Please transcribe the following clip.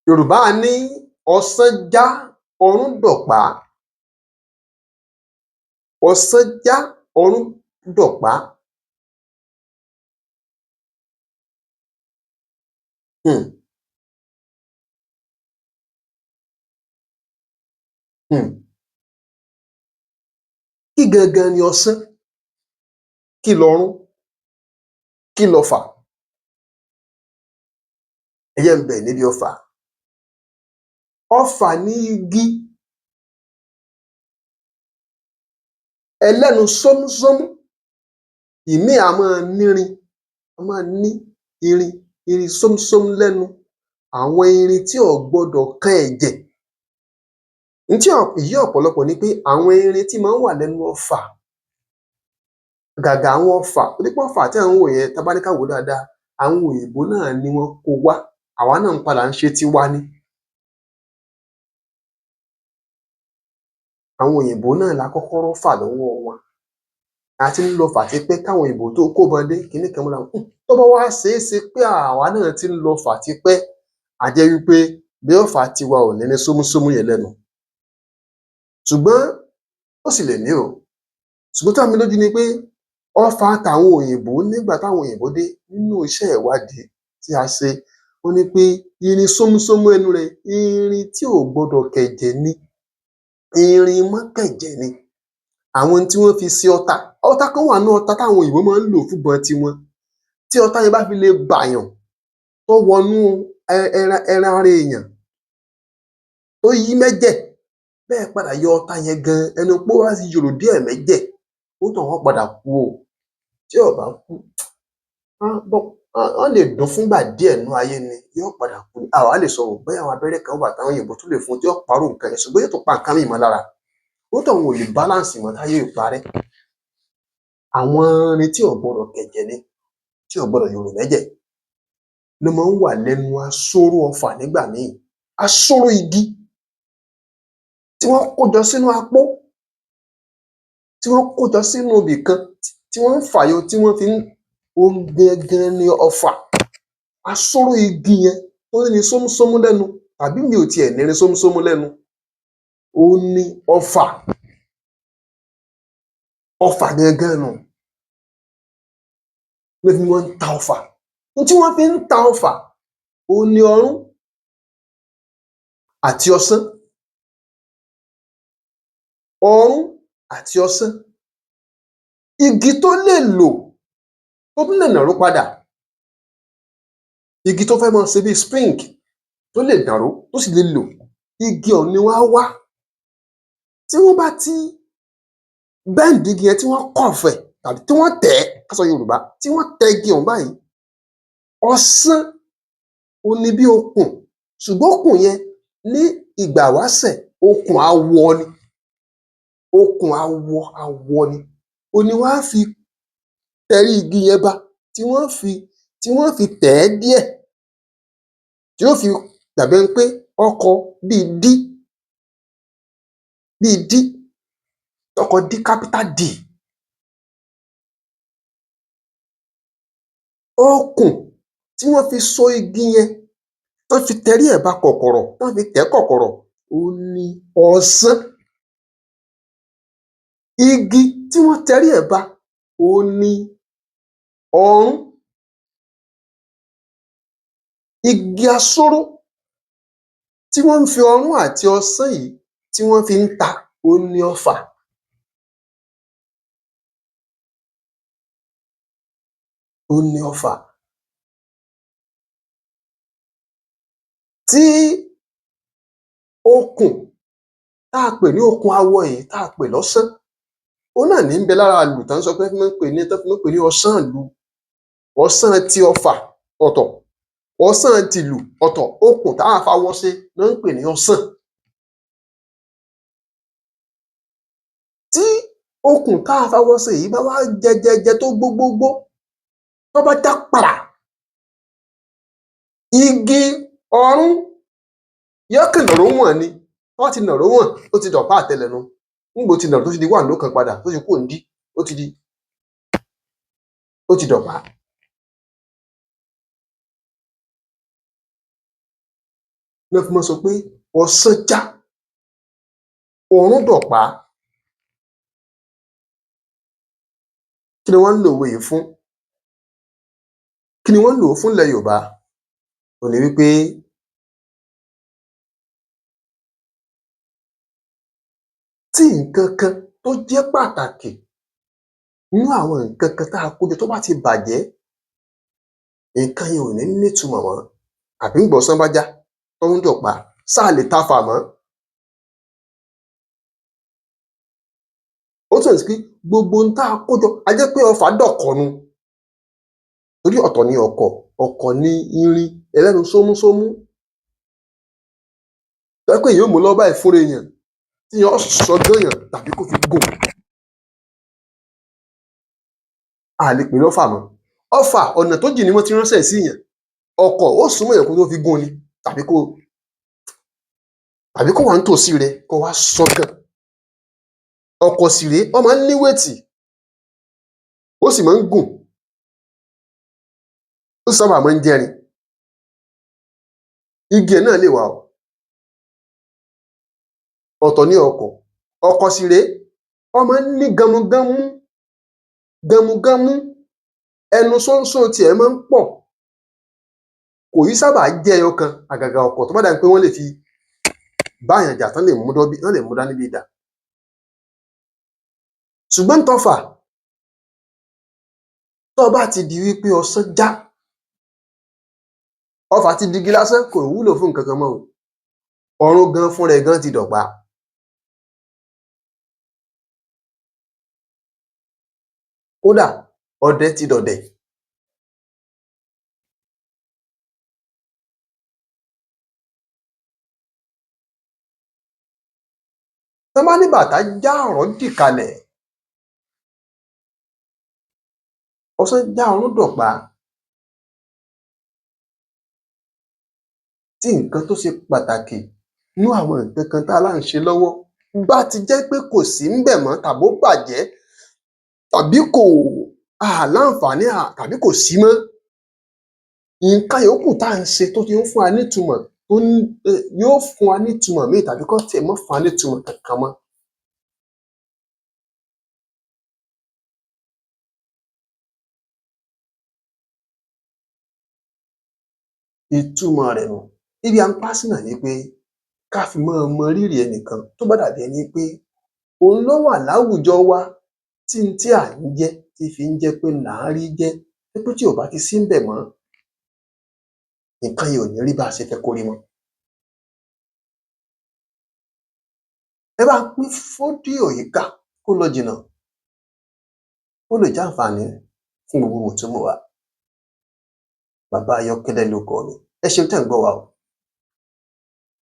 Yorùbá ní ọ̀sán já ọrún dọ̀pá. Ọ̀sán já ọrún dọ̀pá. um Kí gangan ni ọsán? Kí lọrún? Kí lọfà? Ẹ jẹ́ n bẹ̀rẹ̀ níbi ọfà. Ọfà ni igi ẹlẹ́nu sómúsómú. Ìmíì á máa nírin, á máa ní irin sómúsómú lẹ́nu. Àwọn irin tí ò gbọdọ̀ kan ẹ̀jẹ̀. N tí ò yé ọ̀pọ̀lọpọ̀ ni pé àwọn irin tí máa ń wà lẹ́nu ọfà, àgàgà àwọn ọfà, torí pé ọfà tẹ́ ẹ̀ ń wò yẹn tá bá ní ká wò ó dáadáa, àwọn òyìnbó náà ni wọ́n kó wá, àwa náà ń padà ń ṣe tiwa ni. Àwọn òyìnbó náà la kọ́kọ́ rọ́fà lọ́wọ́ wọn. A tí ń lọfà tipẹ́ káwọn òyìnbó tó kóbọn dé, kinní kan mọ́ra wọn. Tó bá wá ṣeé ṣe pé àwa náà tí ń lọfà tipẹ́, á jẹ́ wí pé bí ọfà tiwa ò ní ní sómúsómú yẹn lẹ́nu. Ṣùgbọ́n ó sì lè ní o. Ṣùgbọ́n ó dá mi lójú ni pé ọfà tàwọn òyìnbó nígbà táwọn òyìnbó dé, nínú iṣẹ́ ìwádìí tí a ṣe, wọ́n ní pé irin sómúsómú ẹnu rẹ̀, irin tí ò gbọdọ̀ kẹ̀jẹ̀ ni. Irin mọ́kẹ̀jẹ̀ ni. Àwọn tí wọ́n fi ṣe ọta. Ọta kan wà nínú ọta táwọn òyìnbó máa ń lò fúnbọn tiwọn. Tí ọta yẹn bá fi lè bàyàn tó wọnú ẹran ara èèyàn tó yí mẹ́jẹ̀, bẹ́ẹ̀ padà yọ ọta yẹn gan, ẹnu pé ó wá ti yòrò díẹ̀ mẹ́jẹ̀, onítọ̀hún ó padà kú o. Tí ò bá kú, wọ́n lè dùn fúngbà díẹ̀ nínú ayé ni, yóò padà kú ni. A wá lè sọ o bóyá àwọn abẹ́rẹ́ kan wà táwọn òyìnbó tún lè fún un tí yóò pàrú nǹkan yẹn, ṣùgbọ́n yóò tún pa nǹkan míì mọ́ lára. Onítọ̀hún ò lè balance mọ́ táyé ó parẹ́. Àwọn irin tí ò gbọdọ̀ kẹ̀jẹ̀ ni, tí ò gbọdọ̀ yòrò mẹ́jẹ̀ ló máa ń wà lẹ́nu asóró ọfà nígbà míì. Asóró igi tí wọ́n kó jọ sínú apó, tí wọ́n kó jọ sínú ibì kan, tí wọ́n ń fàyọ, tí wọ́n fi ń, òun gangan ni ọfà. Asóró igi yẹn tó ní sómúsómú lẹ́nu, tàbí mi ò tiẹ̀ nírin sómúsómú lẹ́nu, òun ni ọfà. Ọfà gangan nù. Ló fi ní wọ́n ń ta ọfà. N tí wọ́n fi ń ta ọfà, òun ni ọrún àti ọsán. Ọrún àti ọsán. Igi tó lè lò, tó tún lè nàró padà. Igi tó fẹ́ máa ṣe bí spring, tó lè nàró, tó sì lè lò. Igi ọ̀hún ni wọ́n á wá. Tí wọ́n bá ti bend igi yẹn, tí wọ́n curve ẹ̀, tàbí tí wọ́n tẹ̀ ẹ́, ká sọ Yorùbá, tí wọ́n tẹ igi ọ̀hún báyìí, ọsán òun ni bí okùn, ṣùgbọ́n okùn yẹn ní ìgbà ìwáṣẹ̀, okùn awọ ni. Okùn awọ ni. Òun ni wọ́n á fi tẹrí igi yẹn ba, tí wọ́n fi tẹ̀ ẹ́ díẹ̀, tí yóò fi dàbí ẹni pé ó kọ bíi D, ó kọ D, capital D. Okùn tí wọ́n fi so igi yẹn, tán fi tẹrí ẹ̀ ba kọ̀kọ̀rọ̀, tán fi tẹ̀ ẹ́ kọ̀kọ̀rọ̀, òun ni ọsán. Igi tí wọ́n tẹrí ẹ̀ ba, òun ni ọrún. Igi asóró tí wọ́n ń fi ọrún àti ọsán yìí tí wọ́n fi ń ta, òun ni ọfà. Òun ni ọfà. Tí okùn tá a pè ní okùn awọ yìí, tá a pè lọ́sán, òun náà ní ń bẹ lára ìlù tán ń sọ pé tán fi máa ń pè ní ọsán-ìlù. Ọsán ti ọfà ọ̀tọ̀, ọsán tìlù ọ̀tọ̀. Okùn tá a fawọ ṣe ná ń pè ní ọsán. Tí okùn tá a fawọ ṣe yìí bá wá jẹ tó gbó, tó bá já pàrà, igi ọrún yóò kàn nàró wọ̀n ni. Tó bá ti nàró wọ̀n, ó ti dọ̀pá àtẹlẹ̀ nu. Nígbà ó ti nàró tó ti di one ló kàn padà, tó ti kúrò ní D, ó ti dọ̀pá. náà fi máa sọ pé ọ̀sán já òórùn dọ̀pá. Kí ni wọ́n ń lo òwe yìí fún? Kí ni wọ́n ń lò ó fún nílẹ̀ Yorùbá? Òhun ni wípé tí nǹkan kan tó jẹ́ pàtàkì nínú àwọn nǹkan kan tá a kó jọ tó bá ti bàjẹ́, nǹkan yẹn ò ní nítumọ̀ mọ́. Àbí ńgbọ̀sán bá já tọ́rùn dọ̀pá, sáà lè tafà mọ́? Ó túmọ̀ sí pé gbogbo ohun tá a kó jọ, a jẹ́ pé ọfà dọ̀kọ̀ nu. Torí ọ̀tọ̀ ni ọ̀kọ̀, ọ̀kọ̀ ni irin ẹlẹ́nu sómúsómú. Tó jẹ́ pé èèyàn ó mú lọ́wọ́ báyìí fúnra èèyàn téèyàn ó sọ gán-yàn tàbí kó fi gún. A lè pè é lọ́fà mọ́. Ọfà ọ̀nà tó jìn ni wọ́n ti ránṣẹ́ ẹ̀ síyàn. Ọ̀kọ̀ ó súnmọ́ èèyàn kó tó fi gún ni tàbí kó wà nítòsí rẹ kó wá sọ́ gàn. Ọ̀kọ̀ sì rèé, ó máa ń ní wéètì, ó sì máa ń gùn, ó sì sábà máa ń jẹ́rin. Igi ẹ̀ náà lè wà o. Ọ̀tọ̀ ni ọ̀kọ̀. Ọ̀kọ̀ sì rèé, ó máa ń ní ganmugánmú, ganmugánmú, ẹnu ṣóńṣó tiẹ̀ máa ń pọ̀, kò í sábà jẹ́ ẹyọ kan. Àgàgà ọ̀kọ̀ tó bá dàbí pé wọ́n lè fi báàyàn jà tán lè mú dání bí idà. Ṣùgbọ́n tọfà, tó bá ti di wípé ọsán já, ọfà ti digi lásán, kò wúlò fún nǹkan kan mọ́ o. Ọ̀run gan fúnra ẹ̀ gan ti dọ̀pá. Kódà ọdẹ ti dọ̀dẹ̀. Tán bá ní bàtà já ọ̀rọ̀ dìkalẹ̀, ọsán já ọ̀run dọ̀pá. Tí nǹkan tó ṣe pàtàkì nínú àwọn nǹkan kan tá a lá ń ṣe lọ́wọ́ bá ti jẹ́ pé kò sí ńbẹ̀ mọ́ tàbó bàjẹ́ tàbí a à láǹfààní tàbí kò sí mọ́, nǹkan yòókù tá à ń ṣe tó ti ń fún wa nítumọ̀ yóò fún wa nítumọ̀ míì tàbí kó tiẹ̀ má fún wa nítumọ̀ kankan mọ́. Ìtumọ̀ rẹ̀ nù. Ibi à ń pa á sí náà ni pé ká fi máa mọ rírì ẹnìkan tó bá dàbí ẹni pé òun ló wà láwùjọ wa tí n tí à ń jẹ́ tí fi ń jẹ́ pé là ń rí jẹ́, wípé tí ò bá ti sí ńbẹ̀ mọ́, nǹkan yẹn ò ní rí bá a ṣe fẹ́ kó rí mọ́. Ẹ bá ń pín fódíò yìí ká kó lọ jìnnà, kó lè jẹ́ àǹfààní fún gbogbo mùtúmùwà. Bàbá Ayọ́kẹ́lẹ́ lorúkọ mi. Ẹ ṣeun tẹ́ ẹ̀ ń gbọ́ wa o.